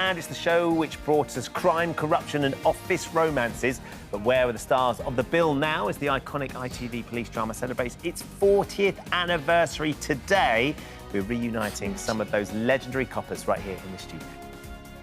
And it's the show which brought us crime, corruption and office romances. But where are the stars of The Bill now as the iconic ITV police drama celebrates its 40th anniversary today? We're reuniting some of those legendary coppers right here in the studio.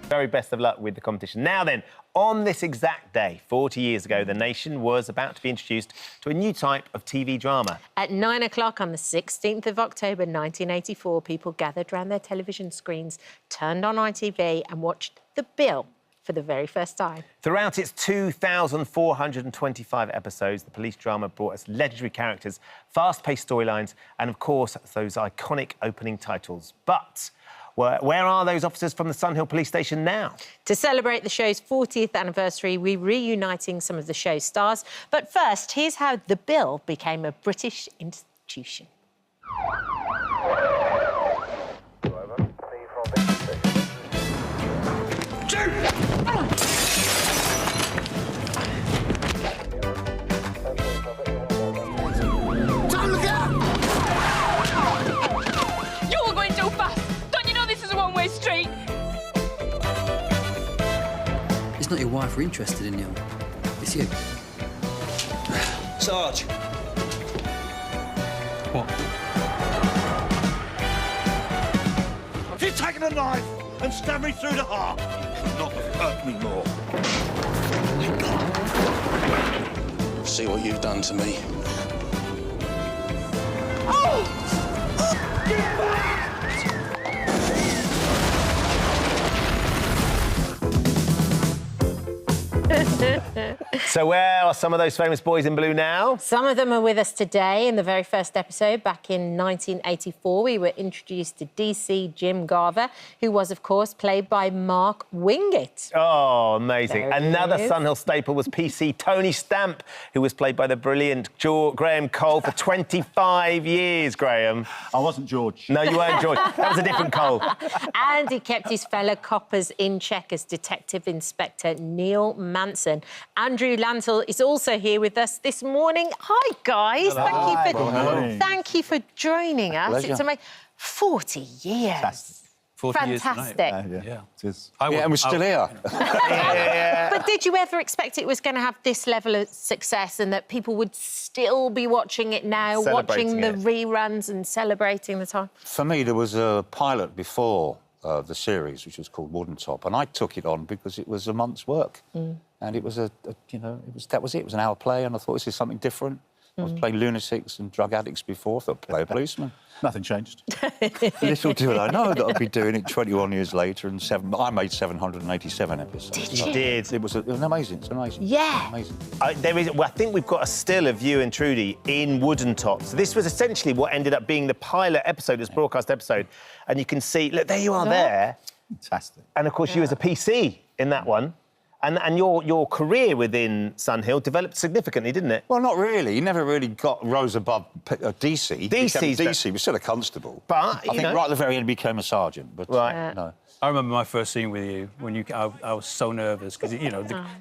Very best of luck with the competition. Now then, on this exact day, 40 years ago, the nation was about to be introduced to a new type of TV drama. At 9 o'clock on the 16th of October 1984, people gathered round their television screens, turned on ITV and watched The Bill for the very first time. Throughout its 2,425 episodes, the police drama brought us legendary characters, fast-paced storylines and, of course, those iconic opening titles. But where are those officers from the Sunhill Police Station now? To celebrate the show's 40th anniversary, we're reuniting some of the show's stars. But first, here's how The Bill became a British institution. It's not your wife we're interested in, Neil. It's you. Sarge. What? Have you taken a knife and stabbed me through the heart? You could not have hurt me more. See what you've done to me. Oh! Get back! So where are some of those famous boys in blue now? Some of them are with us today. In the very first episode, back in 1984, we were introduced to DC Jim Garver, who was, of course, played by Mark Wingett. Oh, amazing. There he Another is. Sunhill staple was PC Tony Stamp, who was played by the brilliant Graham Cole for 25 years, Graham. I wasn't George. No, you weren't George. That was a different Cole. And he kept his fellow coppers in check as Detective Inspector Neil Manson. Andrew Lancel is also here with us this morning. Hi, guys. Hello. Thank you for joining us. Pleasure. It's amazing. 40 years. Fantastic. 40 Fantastic. years tonight. Yeah. It is. And we're still here. But did you ever expect it was going to have this level of success and that people would still be watching it now, watching the reruns and celebrating the time? For me, there was a pilot before the series, which was called Wooden Top, and I took it on because it was a month's work. And it was that was it. It was an hour play, and I thought, this is something different. I was playing lunatics and drug addicts before, I thought, play a policeman. Nothing changed. Little did I know that I'd be doing it 21 years later, and I made 787 episodes. Did you? You did. It was amazing. It's amazing. Yeah. Amazing. I think we've got a still of you and Trudy in Wooden Top. So this was essentially what ended up being the pilot episode, this broadcast episode. And you can see, look, there you are there. Fantastic. And, of course, you as a PC in that one. And your career within Sunhill developed significantly, didn't it? Well, not really. He never really rose above DC. DC was still a constable. But, I think right at the very end became a sergeant. But Right. no. I remember my first scene with you when I was so nervous because we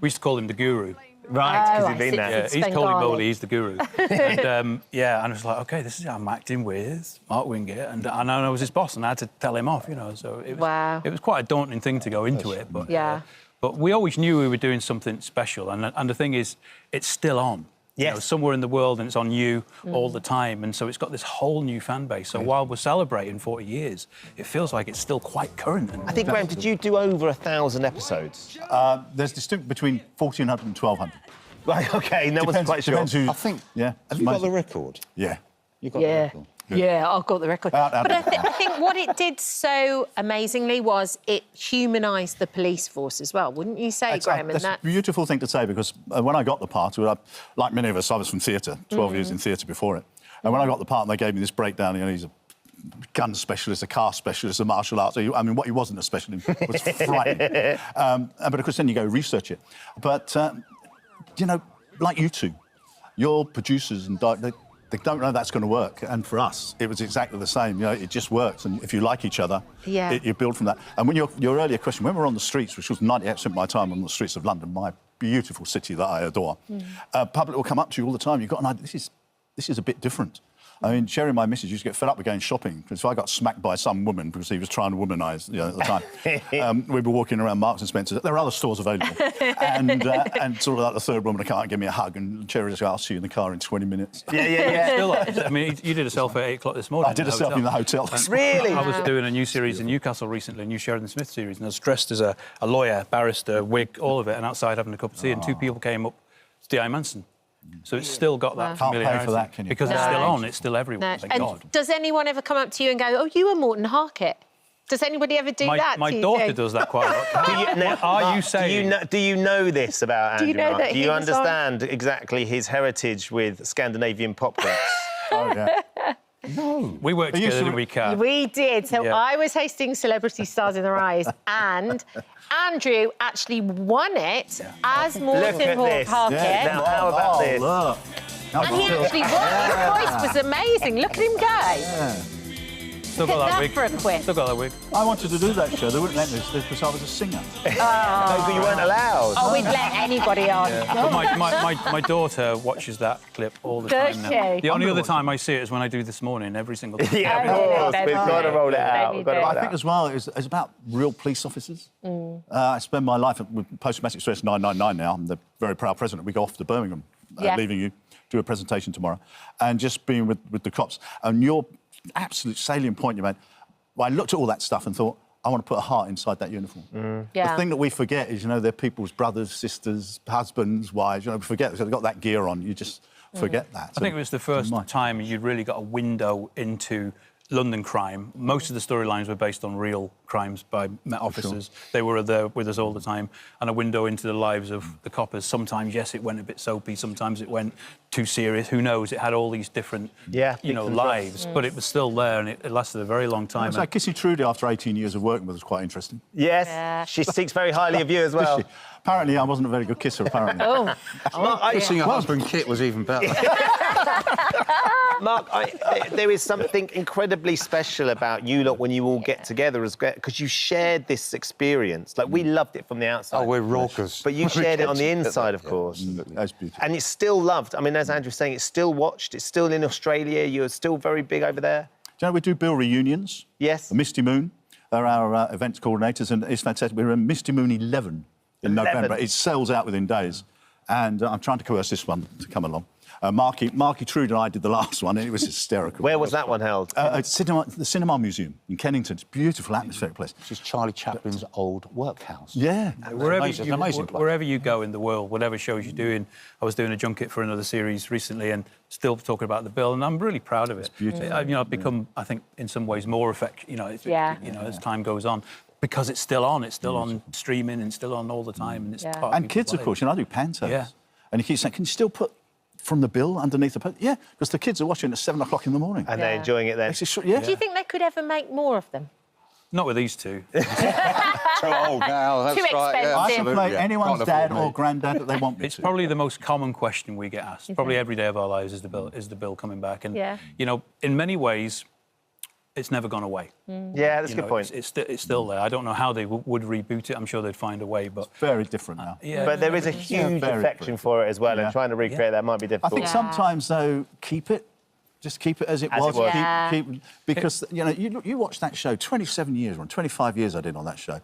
used to call him the Guru. Right, because you've been there. Yeah, he's holy moly, he's the Guru. And and I was like, OK, I'm acting with Mark Wingett, and I was his boss, and I had to tell him off, So it was quite a daunting thing to go into it, but but we always knew we were doing something special, and the thing is, it's still on. Yes. Somewhere in the world, and it's on you all the time, and so it's got this whole new fan base. So while we're celebrating 40 years, it feels like it's still quite current. I think, Graham, did you do over 1,000 episodes? There's distinct between 1,400 and 1,200. Right, OK, no one's quite sure. Depends who... I think... Yeah. Have you got the record? Yeah. You got the record? Yeah, I've got the record. But I think what it did so amazingly was it humanised the police force as well, wouldn't you say, Graham? That's a beautiful thing to say, because when I got the part, like many of us, I was from theatre, 12 years in theatre before it. And when I got the part and they gave me this breakdown, he's a gun specialist, a car specialist, a martial arts. What he wasn't a specialist was frightening. But, of course, then you go research it. But, like you two, your producers and directors, they don't know that's going to work. And for us, it was exactly the same. It just works. And if you like each other, you build from that. And when your earlier question, when we're on the streets, which was 98% of my time on the streets of London, my beautiful city that I adore, public will come up to you all the time. You've got an idea, this is a bit different. I mean, Cherry, my missus, used to get fed up with going shopping because if I got smacked by some woman because he was trying to womanise, at the time, we'd be walking around Marks and Spencer's. There are other stores available, and sort of like the third woman to come out and give me a hug, and Cherry just go, "I'll see you in the car in 20 minutes." Still, I mean, you did a selfie at 8 o'clock this morning. I did a selfie in the hotel. Really? I was doing a new series in Newcastle recently, a new Sheridan Smith series, and I was dressed as a lawyer, barrister, wig, all of it, and outside having a cup of tea, and 2 people came up to D.I. Manson. So it's still got that familiarity. Can't pay for that, can you? Because it's still on, it's still everywhere, thank God. Does anyone ever come up to you and go, "Oh, you were Morton Harkett"? Does anybody ever do that? My daughter does that quite a lot. What are you saying? Do you know this about Andrew? Do you know that do you understand exactly his heritage with Scandinavian pop groups? Oh, yeah. No. We worked together, didn't we, Kat? We did. So I was hosting Celebrity Stars in Their Eyes, and Andrew actually won it as Morton Harkett. Yeah. Now, how about this? Look. And he actually won. His voice was amazing. Look at him go. Yeah. Still got that wig. For a quiz. Still got that wig. I wanted to do that show. They wouldn't let me because I was a singer. No, but you weren't allowed. Oh, we'd let anybody on. But my daughter watches that clip all the Does time now. she? The only other time I see it is when I do This Morning, every single time. Yeah, of course. We've got to roll it out. I think as well, it's about real police officers. I spend my life with Post-Traumatic Stress 999 now. I'm the very proud president. We go off to Birmingham, leaving you, do a presentation tomorrow, and just being with the cops. And your absolute salient point you made, well, I looked at all that stuff and thought, I want to put a heart inside that uniform. The thing that we forget is, they're people's brothers, sisters, husbands, wives. We forget because they've got that gear on. You just forget that. I think it was the first time you'd really got a window into London crime. Most of the storylines were based on real crimes by Met officers. Sure. They were there with us all the time, and a window into the lives of the coppers. Sometimes, yes, it went a bit soapy. Sometimes it went too serious. Who knows? It had all these different, lives, but it was still there, and it lasted a very long time. So Kissy Trudy, after 18 years of working with us, quite interesting. Yes, she speaks very highly of you as well. Apparently, I wasn't a very good kisser, apparently. Kissing her husband, Kit, was even better. Mark, there is something incredibly special about you lot when you all get together, because you shared this experience. Like, we loved it from the outside. Oh, we're raucous. But you shared it on the inside, of course. That's beautiful. And it's still loved. I mean, as Andrew's saying, it's still watched. It's still in Australia. You're still very big over there. Do you know we do Bill reunions? Yes. Misty Moon. They're our events coordinators, and it's fantastic. We're in Misty Moon 11 in November. It sells out within days. And I'm trying to coerce this one to come along. Marky Trude and I did the last one, and it was hysterical. Where was that one held? The Cinema Museum in Kennington. It's a beautiful, atmospheric place. This is Charlie Chaplin's old workhouse. Yeah. Wherever you go in the world, whatever shows you're doing. I was doing a junket for another series recently and still talking about the Bill, and I'm really proud of it. It's beautiful. I've become, I think, in some ways more affectionate, as time goes on. Because it's still on. It's still on streaming and still on all the time. And it's part of and kids, life. Of course. I do pantos. Yeah. And you keep saying, can you still put From the Bill underneath the post? Yeah, because the kids are watching at 7 o'clock in the morning. And they're enjoying it then. Do you think they could ever make more of them? Not with these two. Too old now, that's Too right. expensive. I can play anyone's dad or granddad that they want me It's to. probably the most common question we get asked. Probably every day of our lives is the Bill coming back. And, in many ways, it's never gone away. Yeah, that's a good point. It's still there. I don't know how they would reboot it. I'm sure they'd find a way, but... It's very different now. But there is a huge affection for it as well, and trying to recreate that might be difficult. I think sometimes, though, keep it. Just keep it as it was. Because, you watch that show, 27 years, or 25 years I did on that show.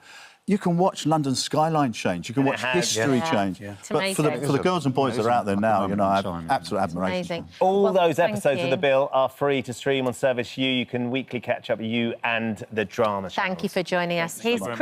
You can watch London skyline change. You can watch history change. It's but for the girls and boys that are out there now, I have absolute admiration. All those episodes of The Bill are free to stream on Service U. You can weekly catch up with you and the drama. Thank you for joining us. Here's